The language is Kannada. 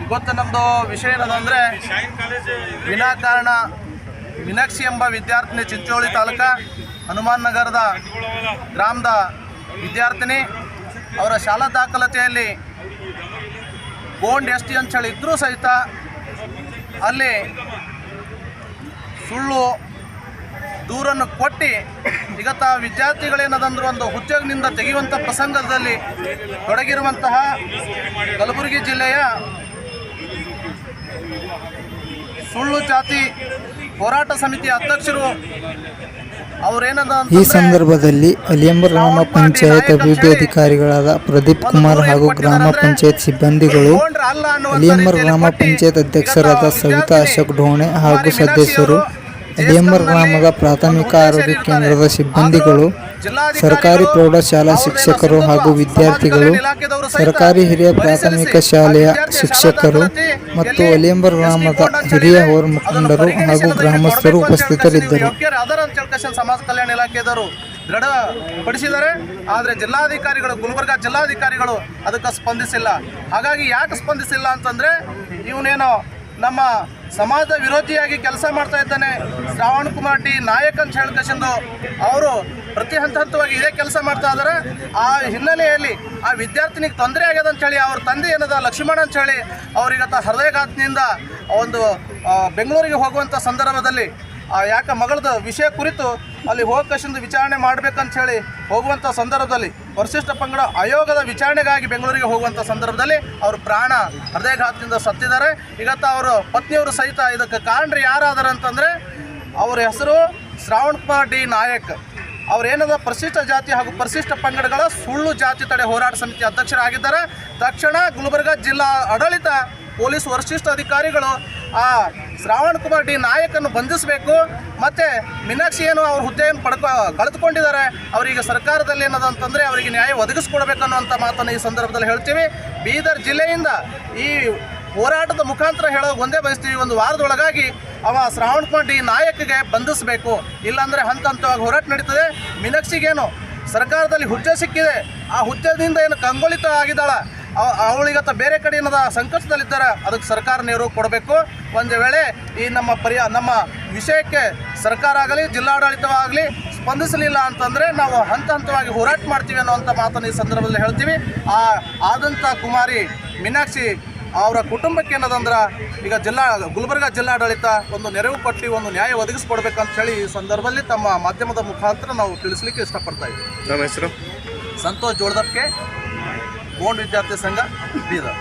ಇವತ್ತು ನಮ್ಮದು ವಿಷಯ ಏನದಂದರೆ ವಿನಾಕಾರಣ ಮೀನಾಕ್ಷಿ ಎಂಬ ವಿದ್ಯಾರ್ಥಿನಿ ಚಿಂಚೋಳಿ ತಾಲೂಕು ಹನುಮಾನ್ ನಗರದ ಗ್ರಾಮದ ವಿದ್ಯಾರ್ಥಿನಿ ಅವರ ಶಾಲಾ ದಾಖಲಾತಿಯಲ್ಲಿ ಗೋಂಡ್ ST ಅಂತೇಳಿ ಇದ್ದರೂ ಸಹಿತ ಅಲ್ಲಿ ಸುಳ್ಳು ದೂರನ್ನು ಕೊಟ್ಟು ಇವತ್ತ ವಿದ್ಯಾರ್ಥಿಗಳೇನದಂದ್ರೆ ಒಂದು ಉದ್ಯೋಗದಿಂದ ತೆಗೆಯುವಂಥ ಪ್ರಸಂಗದಲ್ಲಿ ತೊಡಗಿರುವಂತಹ ಕಲಬುರಗಿ ಜಿಲ್ಲೆಯ ಸುಳ್ಳು ಜಾತಿ ಹೋರಾಟ ಸಮಿತಿಯ ಅಧ್ಯಕ್ಷರು ಈ ಸಂದರ್ಭದಲ್ಲಿ ಅಲಿಯಂಬರ್ ಗ್ರಾಮ ಪಂಚಾಯತ್ ಅಭಿವೃದ್ಧಿ ಅಧಿಕಾರಿಗಳಾದ ಪ್ರದೀಪ್ ಕುಮಾರ್ ಹಾಗೂ ಗ್ರಾಮ ಪಂಚಾಯತ್ ಸಿಬ್ಬಂದಿಗಳು, ಅಲಿಯಂಬರ್ ಗ್ರಾಮ ಪಂಚಾಯತ್ ಅಧ್ಯಕ್ಷರಾದ ಸವಿತಾ ಅಶೋಕ್ ಢೋಣೆ ಹಾಗೂ ಸದಸ್ಯರು, ಅಲಿಯಂಬರ್ ಗ್ರಾಮದ ಪ್ರಾಥಮಿಕ ಆರೋಗ್ಯ ಕೇಂದ್ರದ ಸಿಬ್ಬಂದಿಗಳು, ಸರ್ಕಾರಿ ಪ್ರೌಢಶಾಲಾ ಶಿಕ್ಷಕರು ಹಾಗೂ ವಿದ್ಯಾರ್ಥಿಗಳು, ಸರ್ಕಾರಿ ಹಿರಿಯ ಪ್ರಾಥಮಿಕ ಶಾಲೆಯ ಶಿಕ್ಷಕರು ಮತ್ತು ಅಲಿಯಂಬರ್ ಗ್ರಾಮದ ಹಿರಿಯ ಮುಖಂಡರು ಹಾಗೂ ಗ್ರಾಮಸ್ಥರು ಉಪಸ್ಥಿತರಿದ್ದರು. ಸಮಾಜ ಕಲ್ಯಾಣ ಇಲಾಖೆದವರು ದೃಢಪಡಿಸಿದ್ದಾರೆ. ಆದರೆ ಜಿಲ್ಲಾಧಿಕಾರಿಗಳು, ಗುಲ್ಬರ್ಗ ಜಿಲ್ಲಾಧಿಕಾರಿಗಳು ಅದಕ್ಕೆ ಸ್ಪಂದಿಸಿಲ್ಲ. ಹಾಗಾಗಿ ಯಾಕೆ ಸ್ಪಂದಿಸಿಲ್ಲ ಅಂತಂದರೆ, ಇವನೇನೋ ನಮ್ಮ ಸಮಾಜ ವಿರೋಧಿಯಾಗಿ ಕೆಲಸ ಮಾಡ್ತಾ ಇದ್ದಾನೆ, ಶ್ರಾವಣ್ ಕುಮಾರ್ ಡಿ ನಾಯಕ್ ಅಂತ ಹೇಳ್ಕೊಂಡು ಅವರು ಪ್ರತಿ ಹಂತವಾಗಿ ಇದೇ ಕೆಲಸ ಮಾಡ್ತಾ ಇದ್ದಾರೆ. ಆ ಹಿನ್ನೆಲೆಯಲ್ಲಿ ಆ ವಿದ್ಯಾರ್ಥಿನಿಗೆ ತೊಂದರೆ ಆಗ್ಯದ ಅಂಥೇಳಿ ಅವ್ರ ತಂದೆ ಏನದ ಲಕ್ಷ್ಮಣ ಅಂಥೇಳಿ ಅವ್ರಿಗತ್ತ ಹೃದಯಘಾತದಿಂದ ಒಂದು ಬೆಂಗಳೂರಿಗೆ ಹೋಗುವಂಥ ಸಂದರ್ಭದಲ್ಲಿ ಯಾಕೆ ಮಗಳದ ವಿಷಯ ಕುರಿತು ಅಲ್ಲಿ ಹೋಗಕಶಿಂದ ವಿಚಾರಣೆ ಮಾಡಬೇಕಂತ ಹೇಳಿ ಹೋಗುವಂಥ ಸಂದರ್ಭದಲ್ಲಿ ಪರಿಶಿಷ್ಟ ಪಂಗಡ ಆಯೋಗದ ವಿಚಾರಣೆಗಾಗಿ ಬೆಂಗಳೂರಿಗೆ ಹೋಗುವಂಥ ಸಂದರ್ಭದಲ್ಲಿ ಅವರು ಪ್ರಾಣ ಹೃದಯಘಾತದಿಂದ ಸತ್ತಿದ್ದಾರೆ. ಇವತ್ತು ಅವರು ಪತ್ನಿಯವರು ಸಹಿತ ಇದಕ್ಕೆ ಕಾರಣರು ಯಾರಾದಾರ ಅಂತಂದರೆ ಅವರ ಹೆಸರು ಶ್ರಾವಣ್ ಕುಮಾರ್ ಡಿ ನಾಯಕ್. ಅವರೇನದ ಪರಿಶಿಷ್ಟ ಜಾತಿ ಹಾಗೂ ಪರಿಶಿಷ್ಟ ಪಂಗಡಗಳ ಸುಳ್ಳು ಜಾತಿ ತಡೆ ಹೋರಾಟ ಸಮಿತಿ ಅಧ್ಯಕ್ಷರಾಗಿದ್ದಾರೆ. ತಕ್ಷಣ ಗುಲ್ಬರ್ಗ ಜಿಲ್ಲಾ ಆಡಳಿತ ಪೊಲೀಸ್ ವರಿಷ್ಠ ಅಧಿಕಾರಿಗಳು ಆ ಶ್ರಾವಣ್ ಕುಮಾರ್ ಡಿ ನಾಯಕನ್ನು ಬಂಧಿಸಬೇಕು. ಮತ್ತು ಮೀನಾಕ್ಷಿ ಏನು ಅವ್ರ ಹುದ್ದೆಯನ್ನು ಕಳೆದುಕೊಂಡಿದ್ದಾರೆ, ಅವರಿಗೆ ಸರ್ಕಾರದಲ್ಲಿ ಏನದಂತಂದರೆ ಅವರಿಗೆ ನ್ಯಾಯ ಒದಗಿಸ್ಕೊಡ್ಬೇಕನ್ನುವಂಥ ಮಾತನ್ನು ಈ ಸಂದರ್ಭದಲ್ಲಿ ಹೇಳ್ತೀವಿ. ಬೀದರ್ ಜಿಲ್ಲೆಯಿಂದ ಈ ಹೋರಾಟದ ಮುಖಾಂತರ ಹೇಳೋದು ಒಂದೇ ಬಯಸ್ತೀವಿ, ಒಂದು ವಾರದೊಳಗಾಗಿ ಅವ ಶ್ರಾವಣ್ ಕುಮಾರ್ ಡಿ ನಾಯಕಿಗೆ ಬಂಧಿಸಬೇಕು. ಇಲ್ಲಾಂದರೆ ಹಂತ ಹಂತವಾಗಿ ಹೋರಾಟ ನಡೀತದೆ. ಮೀನಾಕ್ಷಿಗೇನು ಸರ್ಕಾರದಲ್ಲಿ ಹುದ್ದೆ ಸಿಕ್ಕಿದೆ, ಆ ಹುದ್ದೆದಿಂದ ಏನು ಕಂಗೊಳಿತ ಆಗಿದ್ದಾಳೆ, ಅವಳಿಗತ್ತ ಬೇರೆ ಕಡೆ ಏನದ ಸಂಕಷ್ಟದಲ್ಲಿದ್ದಾರೆ, ಅದಕ್ಕೆ ಸರ್ಕಾರ ನೆರವು ಕೊಡಬೇಕು. ಒಂದು ವೇಳೆ ಈ ನಮ್ಮ ವಿಷಯಕ್ಕೆ ಸರ್ಕಾರ ಆಗಲಿ ಜಿಲ್ಲಾಡಳಿತವಾಗಲಿ ಸ್ಪಂದಿಸಲಿಲ್ಲ ಅಂತಂದರೆ ನಾವು ಹಂತ ಹಂತವಾಗಿ ಹೋರಾಟ ಮಾಡ್ತೀವಿ ಅನ್ನೋವಂಥ ಮಾತನ್ನು ಈ ಸಂದರ್ಭದಲ್ಲಿ ಹೇಳ್ತೀವಿ. ಆದಂಥ ಕುಮಾರಿ ಮೀನಾಕ್ಷಿ ಅವರ ಕುಟುಂಬಕ್ಕೆ ಏನದಂದ್ರೆ ಈಗ ಗುಲ್ಬರ್ಗ ಜಿಲ್ಲಾಡಳಿತ ಒಂದು ನೆರವು ಕೊಟ್ಟು ಒಂದು ನ್ಯಾಯ ಒದಗಿಸ್ಕೊಡ್ಬೇಕಂತ ಹೇಳಿ ಈ ಸಂದರ್ಭದಲ್ಲಿ ತಮ್ಮ ಮಾಧ್ಯಮದ ಮುಖಾಂತರ ನಾವು ತಿಳಿಸ್ಲಿಕ್ಕೆ ಇಷ್ಟಪಡ್ತಾ ಇದ್ದೀವಿ. ನಮ್ಮ ಹೆಸರು ಸಂತೋಷ್ ಜೋಳದಕ್ಕೆ, ಗೋಂಡ್ ವಿದ್ಯಾರ್ಥಿ ಸಂಘ, ಬೀದರ್.